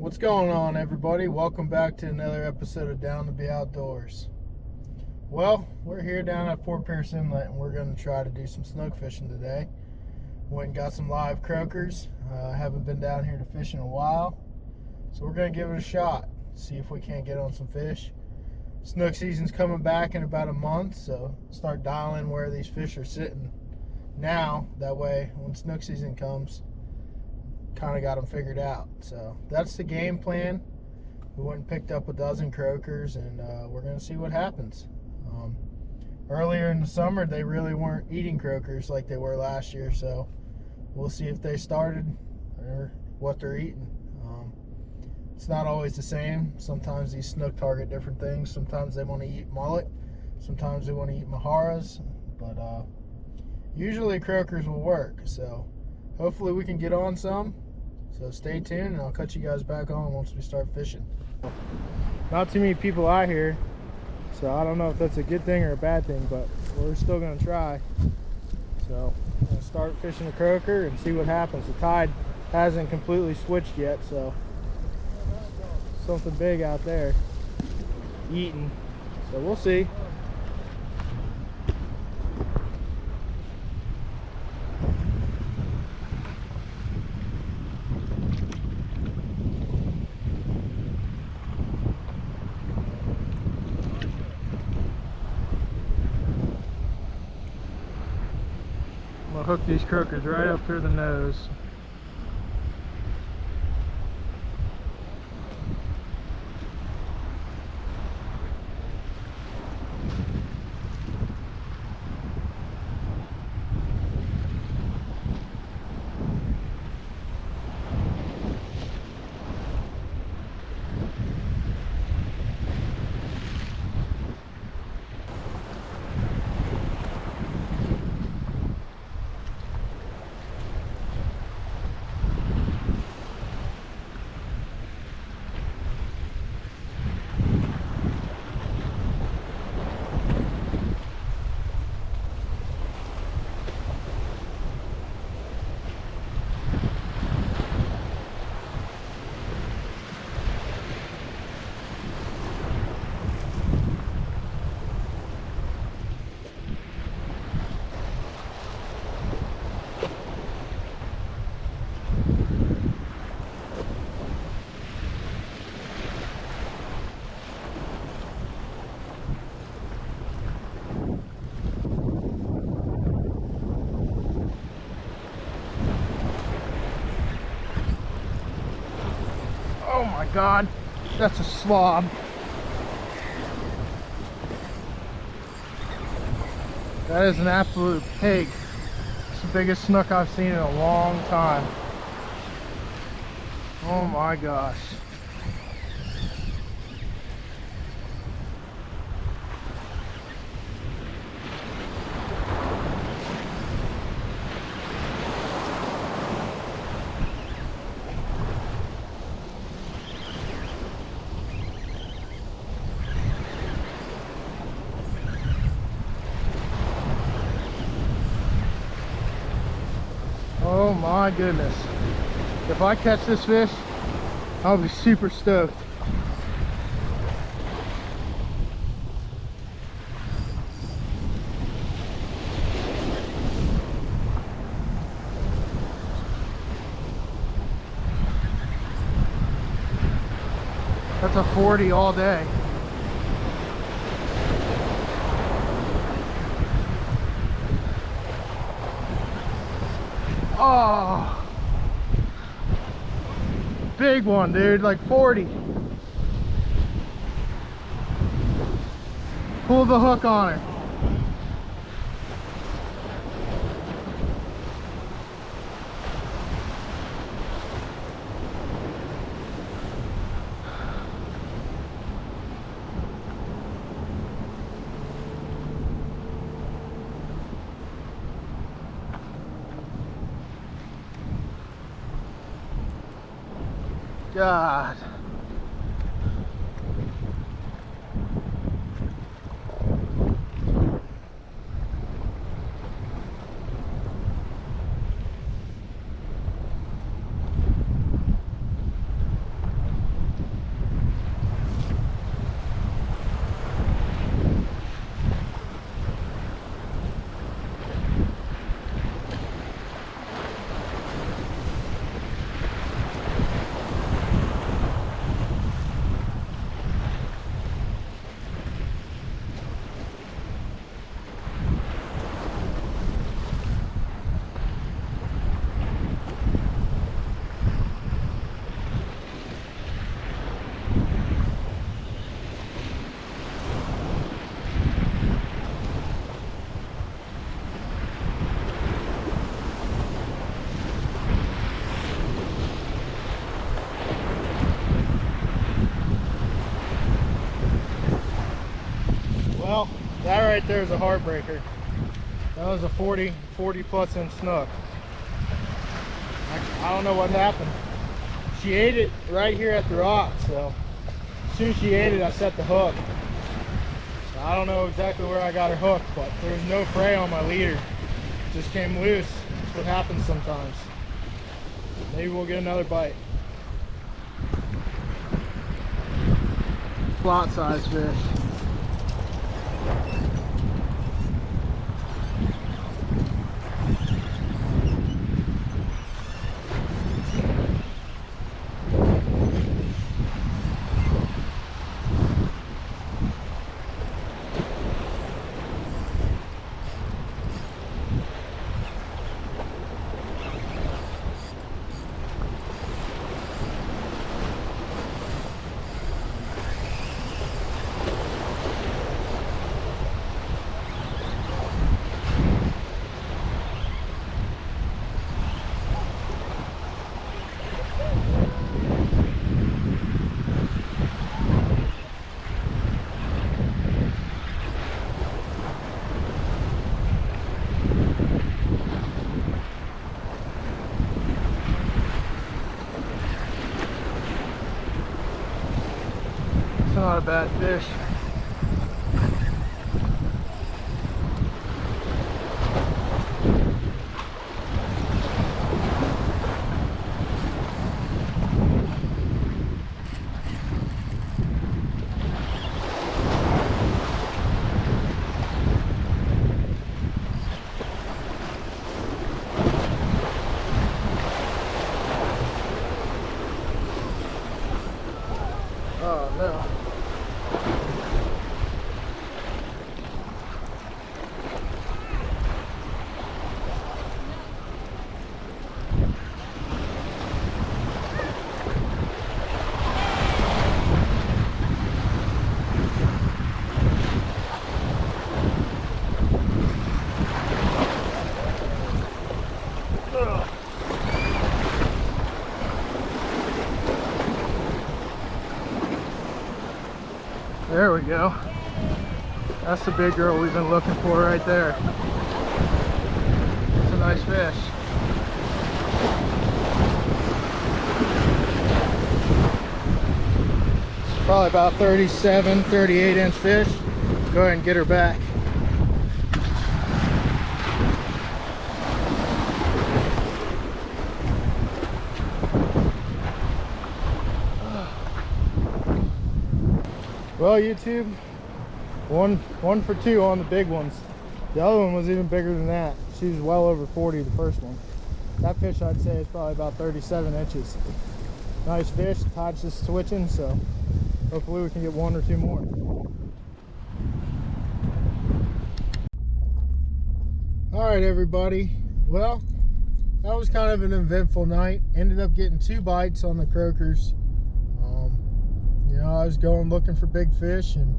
What's going on, everybody? Welcome back to another episode of Down to Be Outdoors. Well, we're here down at Fort Pierce Inlet, and we're going to try to do some snook fishing today. Went and got some live croakers. Haven't been down here to fish in a while, so we're going to give it a shot. See if we can't get on some fish. Snook season's coming back in about a month, so start dialing where these fish are sitting now. That way, when snook season comes, kind of got them figured out. So that's the game plan. We went and picked up a dozen croakers, and we're going to see what happens. Earlier in the summer, they really weren't eating croakers like they were last year, so we'll see if they started or what they're eating. It's not always the same. Sometimes these snook target different things. Sometimes they want to eat mullet, sometimes they want to eat maharas, but usually croakers will work. So hopefully we can get on some. So stay tuned, and I'll cut you guys back on once we start fishing. Not too many people out here, so I don't know if that's a good thing or a bad thing, but we're still going to try. So I'm going to start fishing a croaker and see what happens. The tide hasn't completely switched yet, so something big out there eating. So we'll see. I'm gonna hook these croakers right up through the nose. Oh my God, that's a slob. That is an absolute pig. It's the biggest snook I've seen in a long time. Oh my gosh. Oh my goodness. If I catch this fish, I'll be super stoked. That's a 40 all day. Oh, big one, dude, like 40. Pull the hook on her. God. right there is a heartbreaker. That was a 40 plus inch snook. I don't know what happened. She ate it right here at the rock, so as soon as she ate it, I set the hook. So I don't know exactly where I got her hooked, but there was no fray on my leader. It just came loose. That's what happens sometimes. Maybe we'll get another bite. Flat size fish. Not a bad fish. Oh no. There we go. That's the big girl we've been looking for right there. It's a nice fish. It's probably about 37, 38 inch fish. Go ahead and get her back. Well, YouTube, one for two on the big ones. The other one was even bigger than that. She was well over 40, the first one. That fish, I'd say, is probably about 37 inches. Nice fish, tide's just switching, so hopefully we can get one or two more. All right, everybody. Well, that was kind of an eventful night. Ended up getting 2 bites on the croakers. You know, I was going looking for big fish, and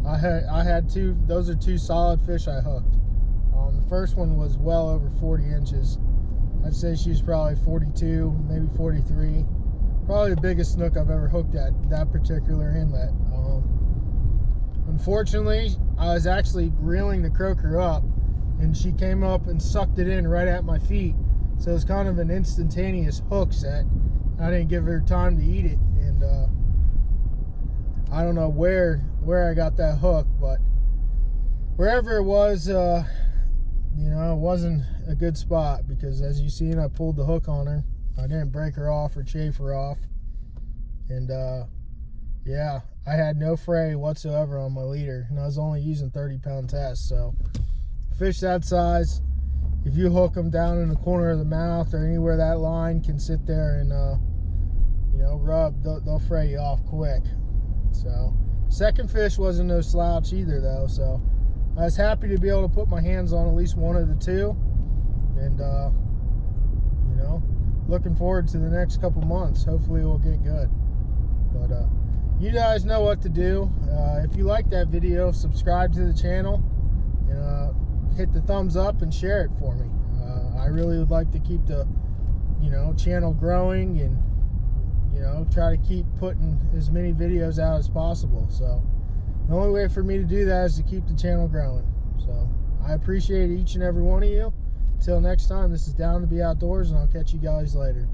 I had two. Those are 2 solid fish I hooked. The first one was well over 40 inches. I'd say she's probably 42, maybe 43. Probably the biggest snook I've ever hooked at that particular inlet. Unfortunately, I was actually reeling the croaker up, and she came up and sucked it in right at my feet. So it was kind of an instantaneous hook set. I didn't give her time to eat it, and I don't know where I got that hook, but wherever it was, you know, it wasn't a good spot, because as you seen, I pulled the hook on her. I didn't break her off or chafe her off, and yeah, I had no fray whatsoever on my leader, and I was only using 30-pound test. So fish that size, if you hook them down in the corner of the mouth or anywhere that line can sit there and you know, rub, they'll fray you off quick. So second fish wasn't no slouch either, though, so I was happy to be able to put my hands on at least one of the 2, and you know, looking forward to the next couple months. Hopefully we'll get good. But you guys know what to do. If you like that video, subscribe to the channel, and hit the thumbs up and share it for me. I really would like to keep the, you know, channel growing, and you know, try to keep putting as many videos out as possible. So The only way for me to do that is to keep the channel growing. So I appreciate each and every one of you. Until next time, this is Down to Be Outdoors, and I'll catch you guys later.